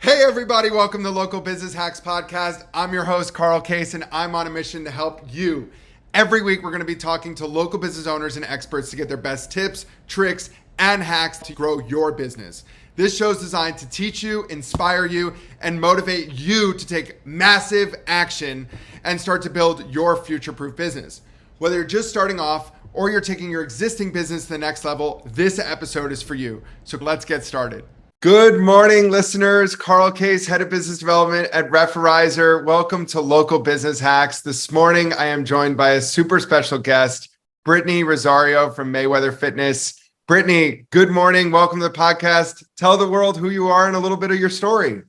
Hey everybody, welcome to Local Business Hacks Podcast. I'm your host, Carl Case, and I'm on a mission to help you. Every week, we're going to be talking to local business owners and experts to get their best tips, tricks, and hacks to grow your business. This show is designed to teach you, inspire you, and motivate you to take massive action and start to build your future-proof business. Whether you're just starting off or you're taking your existing business to the next level, this episode is for you. So let's get started. Good morning, listeners. Carl Case, Head of Business Development at Referrizer. Welcome to Local Business Hacks. This morning, I am joined by a super special guest, Brittany Rosario from Mayweather Fitness. Brittany, good morning. Welcome to the podcast. Tell the world who you are and a little bit of your story.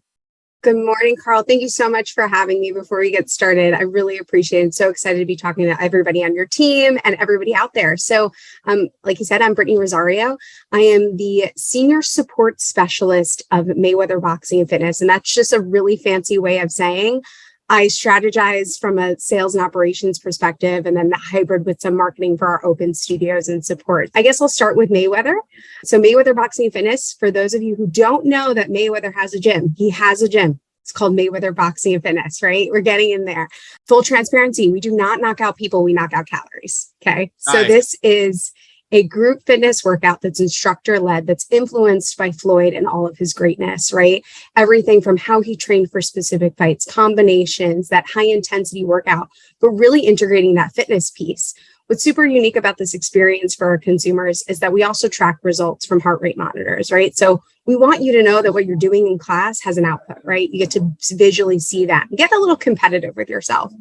Good morning, Carl. Thank you so much for having me before we get started. I really appreciate it. So excited to be talking to everybody on your team and everybody out there. So like you said, I'm Brittany Rosario. I am the Senior Support Specialist of Mayweather Boxing and Fitness. And that's just a really fancy way of saying I strategize from a sales and operations perspective, and then the hybrid with some marketing for our open studios and support. I guess I'll start with Mayweather. So Mayweather Boxing and Fitness, for those of you who don't know that Mayweather has a gym, he has a gym. It's called Mayweather Boxing and Fitness, right? We're getting in there. Full transparency, we do not knock out people, we knock out calories, okay? Nice. So this is a group fitness workout that's instructor-led, that's influenced by Floyd and all of his greatness, right? Everything from how he trained for specific fights, combinations, that high-intensity workout, but really integrating that fitness piece. What's super unique about this experience for our consumers is that we also track results from heart rate monitors, right? So we want you to know that what you're doing in class has an output, right? You get to visually see that. Get a little competitive with yourself.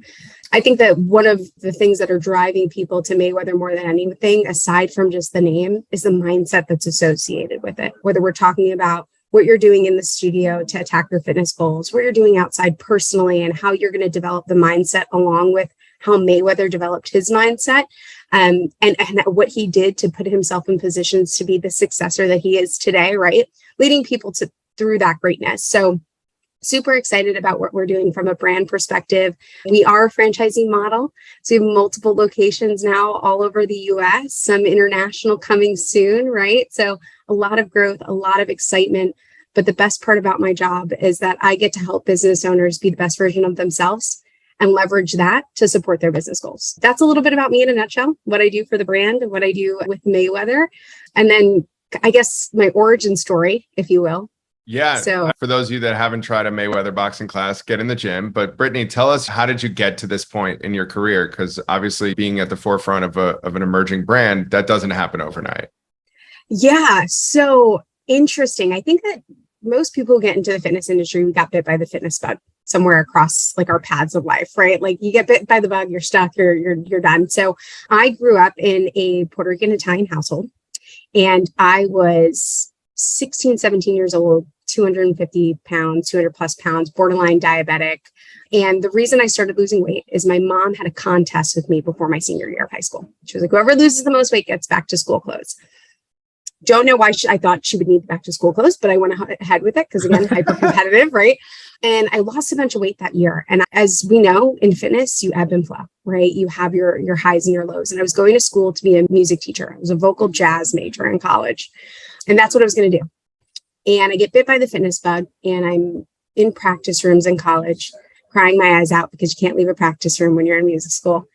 I think that one of the things that are driving people to Mayweather more than anything, aside from just the name, is the mindset that's associated with it. Whether we're talking about what you're doing in the studio to attack your fitness goals, what you're doing outside personally, and how you're going to develop the mindset along with how Mayweather developed his mindset, and what he did to put himself in positions to be the successor that he is today, right? Leading people through that greatness. So super excited about what we're doing from a brand perspective. We are a franchising model. So we have multiple locations now all over the US, some international coming soon, right? So a lot of growth, a lot of excitement. But the best part about my job is that I get to help business owners be the best version of themselves and leverage that to support their business goals. That's a little bit about me in a nutshell, what I do for the brand and what I do with Mayweather. And then I guess my origin story, if you will. Yeah. So for those of you that haven't tried a Mayweather boxing class, get in the gym. But Brittany, tell us, how did you get to this point in your career? Because obviously being at the forefront of an emerging brand, that doesn't happen overnight. Yeah. So interesting. I think that most people who get into the fitness industry, we got bit by the fitness bug somewhere across like our paths of life, right? Like you get bit by the bug, you're stuck, you're done. So I grew up in a Puerto Rican Italian household, and I was 16, 17 years old, 250 pounds, 200 plus pounds, borderline diabetic. And the reason I started losing weight is my mom had a contest with me before my senior year of high school. She was like, whoever loses the most weight gets back to school clothes. Don't know why I thought she would need back to school clothes, but I went ahead with it because, again, hyper competitive, right? And I lost a bunch of weight that year. And as we know, in fitness, you ebb and flow, right? You have your highs and your lows. And I was going to school to be a music teacher. I was a vocal jazz major in college. And that's what I was going to do. And I get bit by the fitness bug, and I'm in practice rooms in college, crying my eyes out because you can't leave a practice room when you're in music school.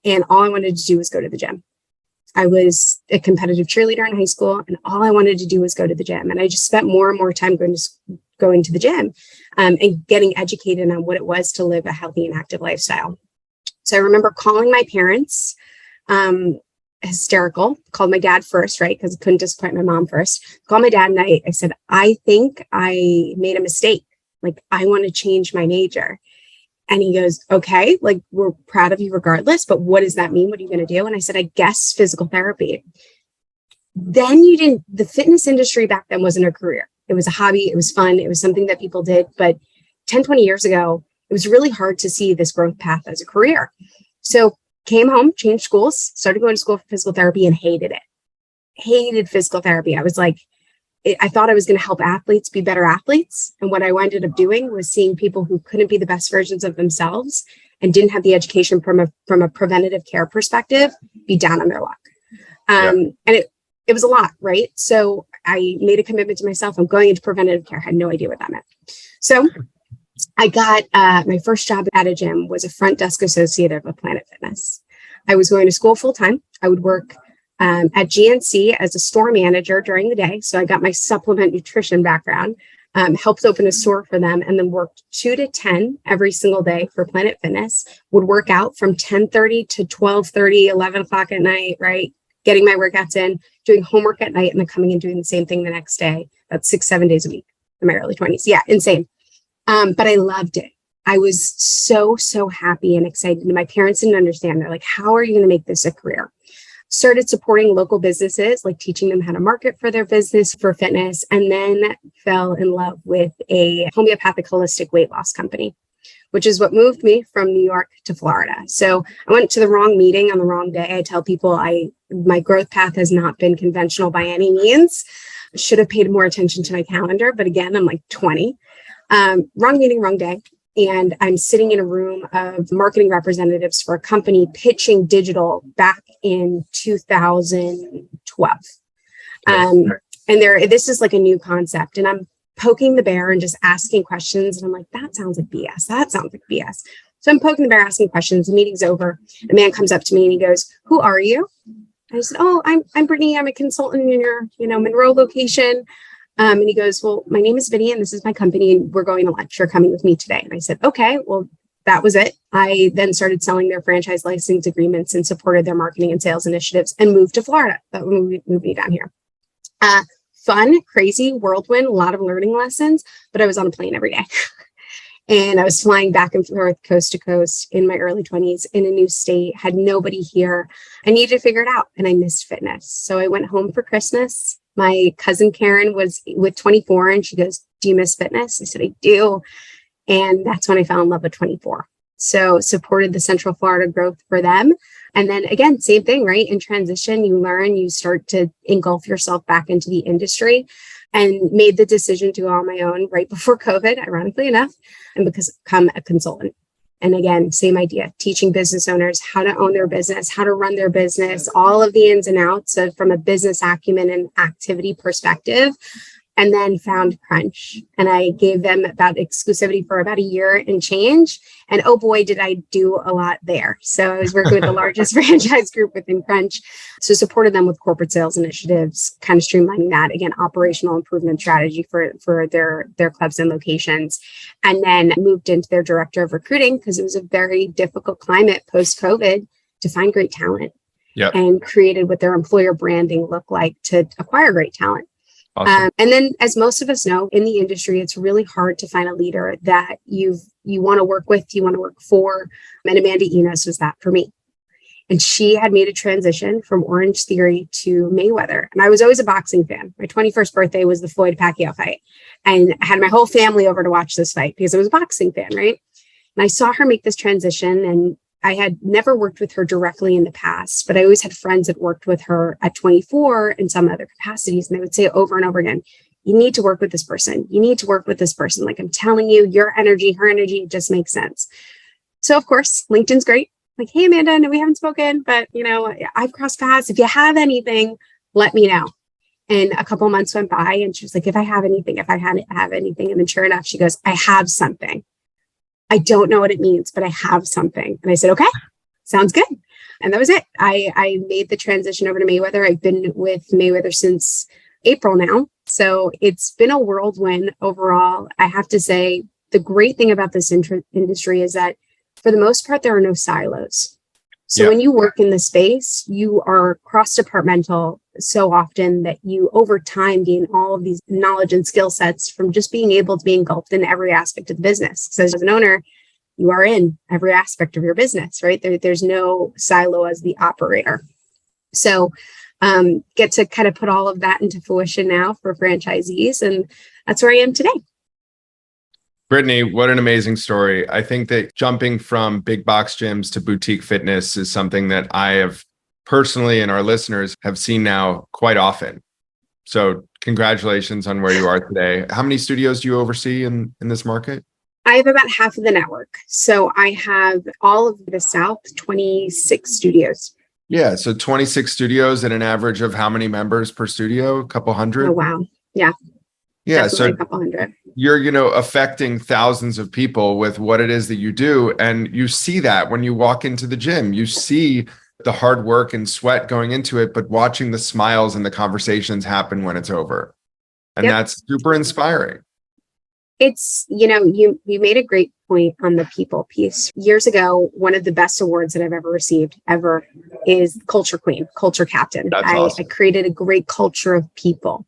And all I wanted to do was go to the gym. I was a competitive cheerleader in high school, and all I wanted to do was go to the gym. And I just spent more and more time going to the gym and getting educated on what it was to live a healthy and active lifestyle. So I remember calling my parents, hysterical, called my dad first, right? Because I couldn't disappoint my mom first. Called my dad, and I said, I think I made a mistake. Like, I want to change my major. And he goes, okay, like, we're proud of you regardless, but what does that mean? What are you going to do? And I said, I guess physical therapy. Then the fitness industry back then wasn't a career. It was a hobby. It was fun. It was something that people did. But 10, 20 years ago, it was really hard to see this growth path as a career. So came home, changed schools, started going to school for physical therapy, and hated it. Hated physical therapy. I was like, I thought I was going to help athletes be better athletes. And what I ended up doing was seeing people who couldn't be the best versions of themselves and didn't have the education from a preventative care perspective be down on their luck. And it was a lot, right? So I made a commitment to myself. I'm going into preventative care. I had no idea what that meant. So I got my first job at a gym was a front desk associate of a Planet Fitness. I was going to school full time. I would work at GNC as a store manager during the day. So I got my supplement nutrition background, helped open a store for them, and then worked 2 to 10 every single day for Planet Fitness. Would work out from 10:30 to 12:30, 11 o'clock at night, right? Getting my workouts in, doing homework at night, and then coming and doing the same thing the next day. That's 6-7 days a week in my early 20s. Yeah, insane. But I loved it. I was so happy and excited. And my parents didn't understand. They're like, how are you going to make this a career? Started supporting local businesses, like teaching them how to market for their business for fitness, and then fell in love with a homeopathic holistic weight loss company, which is what moved me from New York to Florida. So I went to the wrong meeting on the wrong day. I tell people my growth path has not been conventional by any means. I should have paid more attention to my calendar, but again, I'm like 20. Wrong meeting, wrong day. And I'm sitting in a room of marketing representatives for a company pitching digital back in 2012. And this is like a new concept. And I'm poking the bear and just asking questions. And I'm like, that sounds like BS. That sounds like BS. So I'm poking the bear, asking questions. The meeting's over. The man comes up to me and he goes, "Who are you?" I said, "Oh, I'm Brittany. I'm a consultant in your, Monroe location." And he goes, "Well, my name is Vinny and this is my company and we're going to lunch. You're coming with me today." And I said, "Okay." Well, that was it. I then started selling their franchise license agreements and supported their marketing and sales initiatives and moved to Florida. That moved me down here. Fun, crazy, whirlwind, a lot of learning lessons, but I was on a plane every day. And I was flying back and forth coast to coast in my early 20s in a new state, had nobody here. I needed to figure it out and I missed fitness. So I went home for Christmas. My cousin Karen was with 24 and she goes, "Do you miss fitness?" I said, "I do." And that's when I fell in love with 24. So supported the Central Florida growth for them. And then again, same thing, right? In transition, you learn, you start to engulf yourself back into the industry, and made the decision to go on my own right before COVID, ironically enough, and become a consultant. And again, same idea, teaching business owners how to own their business, how to run their business, all of the ins and outs of from a business acumen and activity perspective. And then found Crunch. And I gave them about exclusivity for about a year and change. And oh boy, did I do a lot there. So I was working with the largest franchise group within Crunch. So supported them with corporate sales initiatives, kind of streamlining that, again, operational improvement strategy for their clubs and locations. And then moved into their director of recruiting because it was a very difficult climate post-COVID to find great talent. Yep. And created what their employer branding looked like to acquire great talent. Awesome. And then, as most of us know, in the industry, it's really hard to find a leader that you want to work with, you want to work for. And Amanda Enos was that for me. And she had made a transition from Orange Theory to Mayweather. And I was always a boxing fan. My 21st birthday was the Floyd Pacquiao fight. And I had my whole family over to watch this fight because I was a boxing fan, right? And I saw her make this transition, and I had never worked with her directly in the past, but I always had friends that worked with her at 24 in some other capacities. And they would say over and over again, "You need to work with this person. You need to work with this person. Like, I'm telling you, your energy, her energy, it just makes sense." So of course, LinkedIn's great. Like, "Hey, Amanda, I know we haven't spoken, but I've crossed paths. If you have anything, let me know." And a couple of months went by and she was like, "If I have anything, if I have anything." And then sure enough, she goes, "I have something. I don't know what it means, but I have something." And I said, "Okay, sounds good." And that was it. I made the transition over to Mayweather. I've been with Mayweather since April now. So it's been a whirlwind overall. I have to say, the great thing about this industry is that for the most part, there are no silos. So when you work in the space, you are cross-departmental so often that you over time gain all of these knowledge and skill sets from just being able to be engulfed in every aspect of the business. So as an owner, you are in every aspect of your business, right? There's no silo as the operator. So get to kind of put all of that into fruition now for franchisees. And that's where I am today. Brittany, what an amazing story. I think that jumping from big box gyms to boutique fitness is something that I have personally and our listeners have seen now quite often. So congratulations on where you are today. How many studios do you oversee in this market? I have about half of the network. So I have all of the South, 26 studios. Yeah. So 26 studios at an average of how many members per studio? A couple Oh, hundred? wow. Yeah, Yeah. definitely So a couple hundred. you're, affecting thousands of people with what it is that you do. And you see that when you walk into the gym, you see the hard work and sweat going into it, but watching the smiles and the conversations happen when it's over. And Yep. that's super inspiring. It's, you made a great point on the people piece. Years ago, one of the best awards that I've ever received ever is Culture Queen, Culture Captain. That's I awesome. created a great culture of people.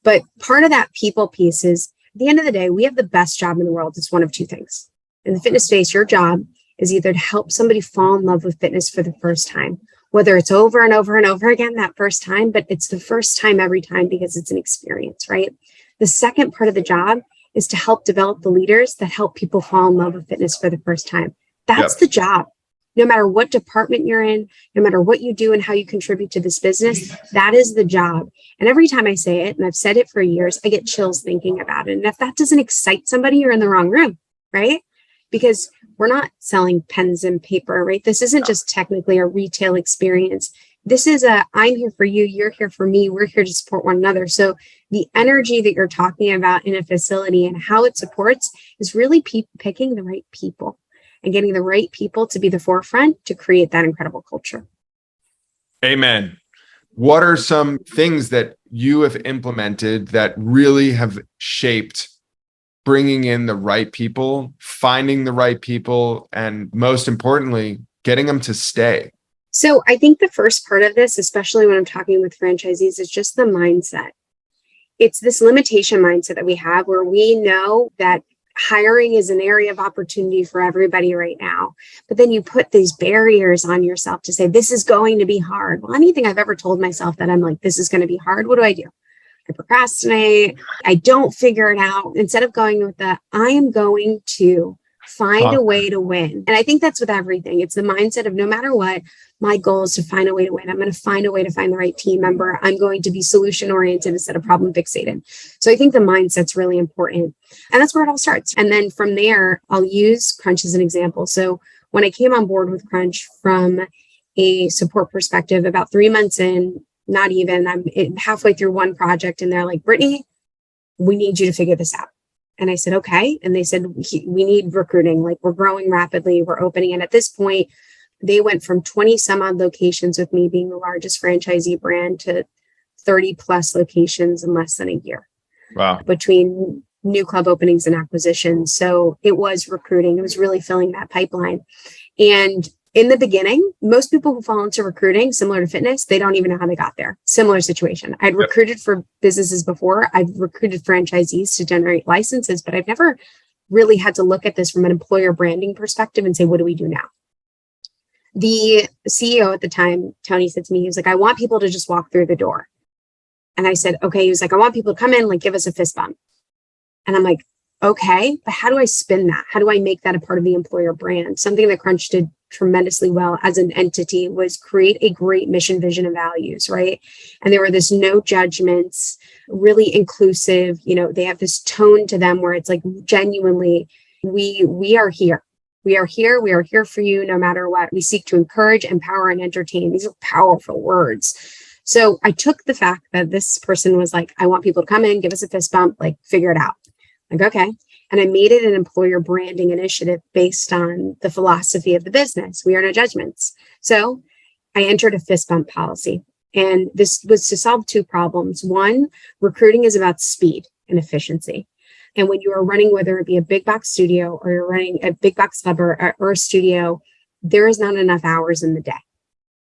But part of that people piece is at the end of the day, we have the best job in the world. It's one of two things. In the fitness space, your job is either to help somebody fall in love with fitness for the first time, whether it's over and over and over again that first time, but it's the first time every time because it's an experience, right? The second part of the job is to help develop the leaders that help people fall in love with fitness for the first time. That's the job. No matter what department you're in, no matter what you do and how you contribute to this business, that is the job. And every time I say it, and I've said it for years, I get chills thinking about it. And if that doesn't excite somebody, you're in the wrong room, right? Because we're not selling pens and paper, right? This isn't just technically a retail experience. This is I'm here for you, you're here for me, we're here to support one another. So the energy that you're talking about in a facility and how it supports is really picking the right people and getting the right people to be the forefront to create that incredible culture. Amen. What are some things that you have implemented that really have shaped bringing in the right people, finding the right people, and most importantly, getting them to stay? So I think the first part of this, especially when I'm talking with franchisees, is just the mindset. It's this limitation mindset that we have where we know that hiring is an area of opportunity for everybody right now. But then you put these barriers on yourself to say, this is going to be hard. Well, anything I've ever told myself that I'm like, this is going to be hard, what do? I procrastinate. I don't figure it out. Instead of going with that, I am going to find a way to win. And I think that's with everything. It's the mindset of no matter what, my goal is to find a way to win. I'm going to find a way to find the right team member. I'm going to be solution oriented instead of problem fixated. So I think the mindset's really important. And that's where it all starts. And then from there, I'll use Crunch as an example. So when I came on board with Crunch from a support perspective, about 3 months in, not even, I'm halfway through one project and they're like, Brittany, we need you to figure this out. And I said, okay. And they said, we need recruiting. Like we're growing rapidly. We're opening. And at this point, they went from 20 some odd locations with me being the largest franchisee brand to 30 plus locations in less than a year. Wow. Between new club openings and acquisitions. So it was recruiting. It was really filling that pipeline. And in the beginning, most people who fall into recruiting, similar to fitness, they don't even know how they got there. Similar situation. I'd recruited for businesses before. I've recruited franchisees to generate licenses, but I've never really had to look at this from an employer branding perspective and say, what do we do now? The CEO at the time, Tony, said to me, he was like, I want people to just walk through the door. And I said, okay. He was like, I want people to come in, like, give us a fist bump. And I'm like, okay, but how do I spin that? How do I make that a part of the employer brand? Something that Crunch did tremendously well as an entity was create a great mission, vision, and values, right? And there were this no judgments, really inclusive, they have this tone to them where it's like genuinely, we are here. We are here. We are here for you no matter what. We seek to encourage, empower, and entertain. These are powerful words. So I took the fact that this person was like, I want people to come in, give us a fist bump, like figure it out. Like, okay. And I made it an employer branding initiative based on the philosophy of the business. We are no judgments. So I entered a fist bump policy. And this was to solve two problems. One, recruiting is about speed and efficiency. And when you are running, whether it be a big box studio or you're running a big box club or a studio, there is not enough hours in the day.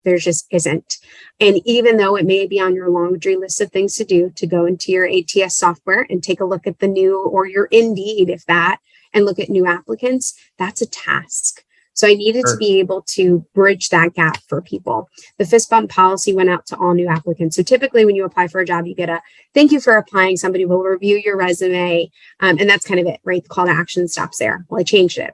There just isn't. And even though it may be on your laundry list of things to do, to go into your ATS software and take a look at the new, or your Indeed, if that, and look at new applicants, that's a task. So I needed to be able to bridge that gap for people. The fist bump policy went out to all new applicants. So typically when you apply for a job, you get a thank you for applying. Somebody will review your resume. And that's kind of it, right? The call to action stops there. Well, I changed it.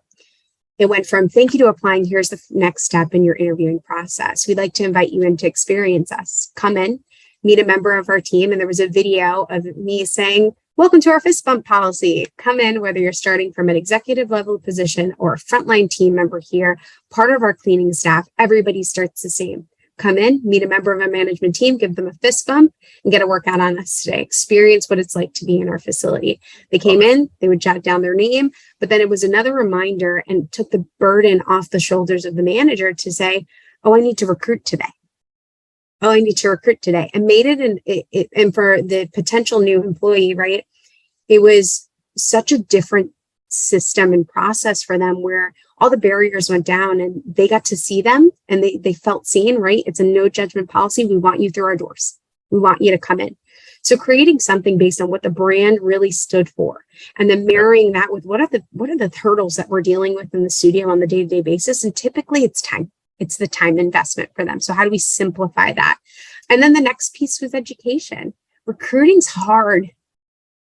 It went from thank you to applying. Here's the next step in your interviewing process. We'd like to invite you in to experience us. Come in, meet a member of our team. And there was a video of me saying, welcome to our fist bump policy. Come in, whether you're starting from an executive level position or a frontline team member here, part of our cleaning staff, everybody starts the same. come in, meet a member of a management team, give them a fist bump, and get a workout on us today. Experience what it's like to be in our facility. They came in, they would jot down their name, but then it was another reminder and took the burden off the shoulders of the manager to say, oh, I need to recruit today. Oh, I need to recruit today. And made it, and for the potential new employee, right? It was such a different system and process for them where all the barriers went down and they got to see them and they felt seen, right? It's a no judgment policy. We want you through our doors. We want you to come in. So creating something based on what the brand really stood for, and then marrying that with what are the hurdles that we're dealing with in the studio on the day-to-day basis. And typically it's time. It's the time investment for them. So how do we simplify that? And then the next piece was education. Recruiting's hard.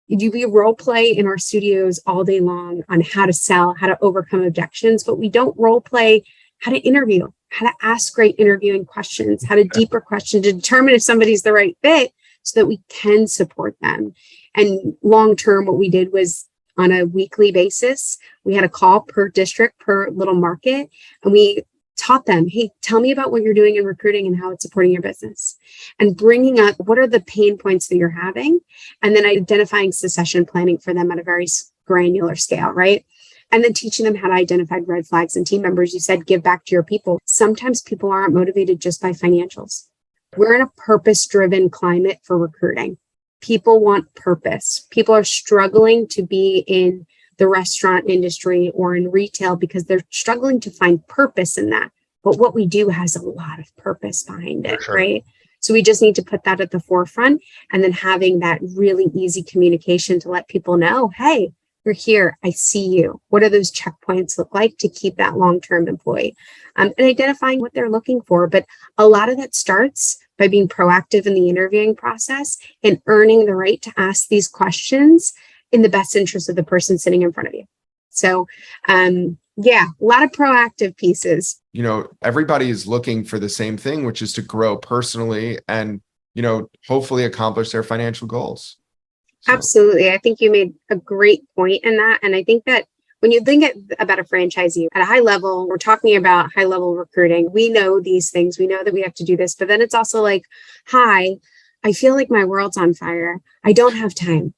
We role play in our studios all day long on how to sell, how to overcome objections, but we don't role play how to interview, how to ask great interviewing questions, how to deeper question to determine if somebody's the right fit so that we can support them. And long term, what we did was on a weekly basis, we had a call per district, per little market, and we taught them, hey, tell me about what you're doing in recruiting and how it's supporting your business, and bringing up what are the pain points that you're having, and then identifying succession planning for them at a very granular scale, right? And then teaching them how to identify red flags and team members. You said, give back to your people. Sometimes people aren't motivated just by financials. We're in a purpose-driven climate for recruiting. People want purpose. People are struggling to be in the restaurant industry or in retail because they're struggling to find purpose in that. But what we do has a lot of purpose behind it, right? So we just need to put that at the forefront, and then having that really easy communication to let people know, hey, you're here. I see you. What do those checkpoints look like to keep that long-term employee? And identifying what they're looking for. But a lot of that starts by being proactive in the interviewing process and earning the right to ask these questions in the best interest of the person sitting in front of you. So, yeah, a lot of proactive pieces. You know, everybody is looking for the same thing, which is to grow personally and, you know, hopefully accomplish their financial goals. So. Absolutely. I think you made a great point in that. And I think that when you think about a franchisee at a high level, we're talking about high level recruiting. We know these things. We know that we have to do this. But then it's also like, hi, I feel like my world's on fire. I don't have time.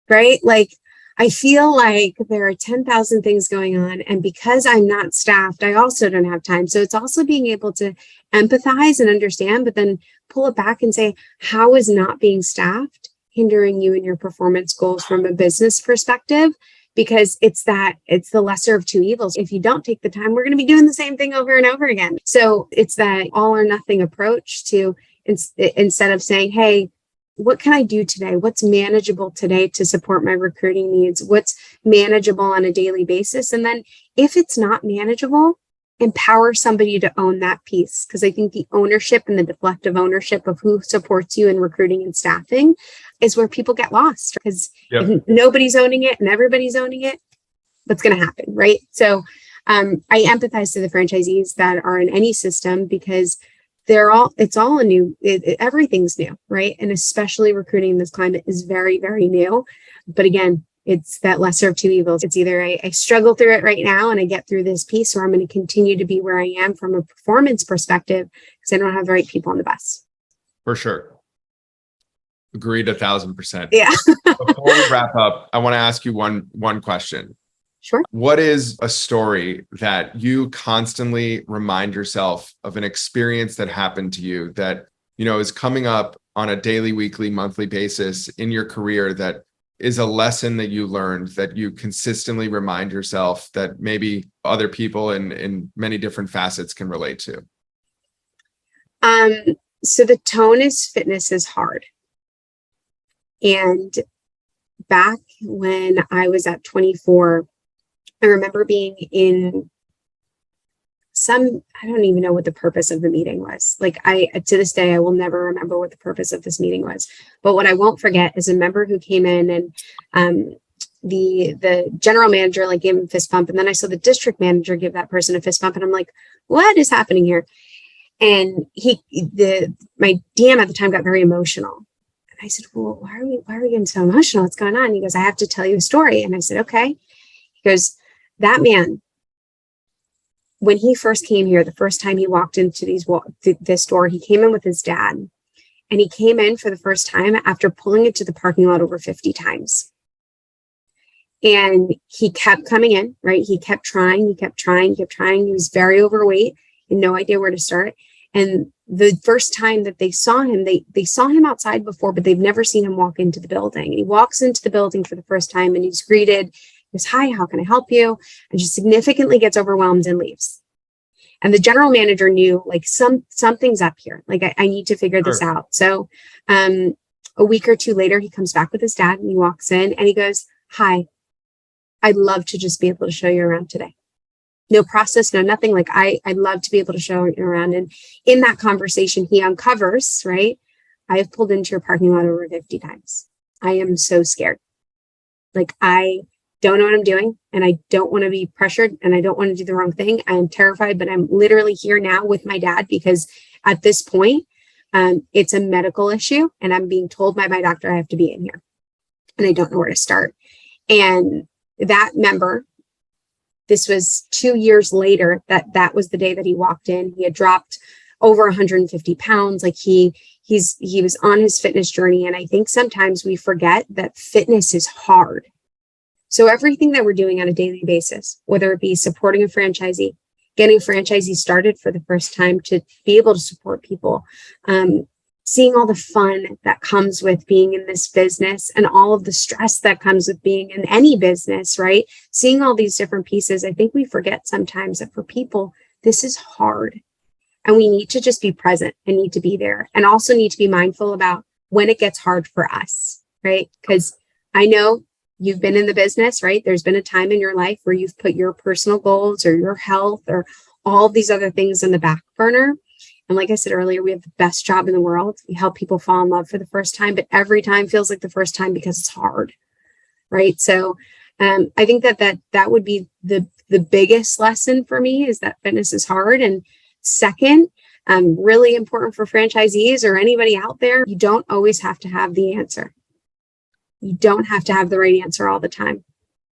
Right? Like, I feel like there are 10,000 things going on. And because I'm not staffed, I also don't have time. So it's also being able to empathize and understand, but then pull it back and say, how is not being staffed hindering you in your performance goals from a business perspective? Because it's the lesser of two evils. If you don't take the time, we're going to be doing the same thing over and over again. So it's that all or nothing approach to instead of saying, hey, what can I do today? What's manageable today to support my recruiting needs? What's manageable on a daily basis? And then if it's not manageable, empower somebody to own that piece. Because I think the ownership and the deflective ownership of who supports you in recruiting and staffing is where people get lost. Because if nobody's owning it and everybody's owning it, what's going to happen, right? So I empathize to the franchisees that are in any system because everything's new, right? And especially recruiting in this climate is very, very new. But again, it's that lesser of two evils. It's either I struggle through it right now and I get through this piece, or I'm going to continue to be where I am from a performance perspective because I don't have the right people on the bus. For sure. Agreed 1,000%. Yeah. Before we wrap up, I want to ask you one question. Sure. What is a story that you constantly remind yourself of, an experience that happened to you that, you know, is coming up on a daily, weekly, monthly basis in your career that is a lesson that you learned that you consistently remind yourself that maybe other people in many different facets can relate to? So the tone is fitness is hard. And back when I was at 24, I remember being in I don't even know what the purpose of the meeting was. Like to this day, I will never remember what the purpose of this meeting was. But what I won't forget is a member who came in and the general manager like gave him a fist bump. And then I saw the district manager give that person a fist bump. And I'm like, what is happening here? And my DM at the time got very emotional. And I said, well, why are we getting so emotional? What's going on? He goes, I have to tell you a story. And I said, okay. He goes, that man when he first came here, the first time he walked into this door, he came in with his dad. And he came in for the first time after pulling into the parking lot over 50 times. And he kept coming in, right? He kept trying. He was very overweight and no idea where to start. And the first time that they saw him, they saw him outside before, but they've never seen him walk into the building. And he walks into the building for the first time and he's greeted. He goes, "Hi, how can I help you?" And just significantly gets overwhelmed and leaves. And the general manager knew like something's up here. Like I need to figure this out. So a week or two later, he comes back with his dad and he walks in and he goes, "Hi, I'd love to just be able to show you around today. No process, no nothing. Like I'd love to be able to show you around." And in that conversation, he uncovers, right? "I have pulled into your parking lot over 50 times. I am so scared. Like I don't know what I'm doing and I don't want to be pressured and I don't want to do the wrong thing. I am terrified, but I'm literally here now with my dad because at this point, it's a medical issue and I'm being told by my doctor I have to be in here and I don't know where to start." And that member, this was 2 years later, that was the day that he walked in. He had dropped over 150 pounds. Like he was on his fitness journey. And I think sometimes we forget that fitness is hard. So everything that we're doing on a daily basis, whether it be supporting a franchisee, getting franchisees started for the first time to be able to support people, seeing all the fun that comes with being in this business and all of the stress that comes with being in any business, right? Seeing all these different pieces, I think we forget sometimes that for people, this is hard. And we need to just be present and need to be there and also need to be mindful about when it gets hard for us, right? Because I know you've been in the business, right? There's been a time in your life where you've put your personal goals or your health or all these other things in the back burner. And like I said earlier, we have the best job in the world. We help people fall in love for the first time, but every time feels like the first time because it's hard, right? So I think that would be the biggest lesson for me is that fitness is hard. And second, really important for franchisees or anybody out there, you don't always have to have the answer. You don't have to have the right answer all the time.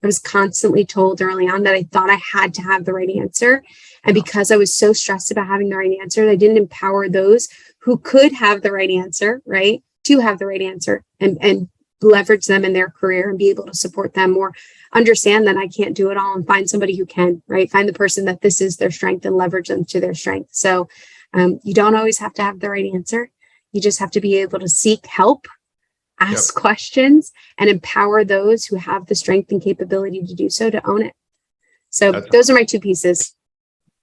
I was constantly told early on that I thought I had to have the right answer. And because I was so stressed about having the right answer, I didn't empower those who could have the right answer, right? To have the right answer and leverage them in their career and be able to support them or understand that I can't do it all and find somebody who can, right? Find the person that this is their strength and leverage them to their strength. So you don't always have to have the right answer. You just have to be able to seek help, ask questions, and empower those who have the strength and capability to do so to own it. So those are my two pieces.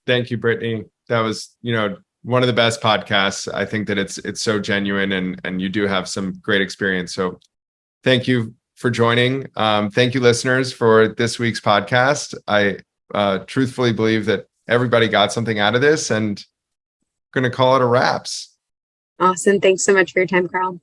Thank you, Brittany. That was, one of the best podcasts. I think that it's so genuine and you do have some great experience. So thank you for joining. Thank you, listeners, for this week's podcast. I truthfully believe that everybody got something out of this and going to call it a wraps. Awesome. Thanks so much for your time, Carl.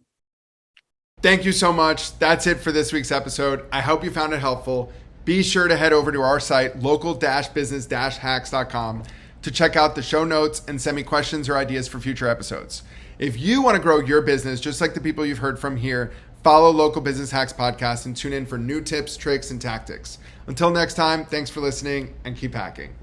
Thank you so much. That's it for this week's episode. I hope you found it helpful. Be sure to head over to our site, local-business-hacks.com, to check out the show notes and send me questions or ideas for future episodes. If you want to grow your business, just like the people you've heard from here, follow Local Business Hacks Podcast and tune in for new tips, tricks, and tactics. Until next time, thanks for listening and keep hacking.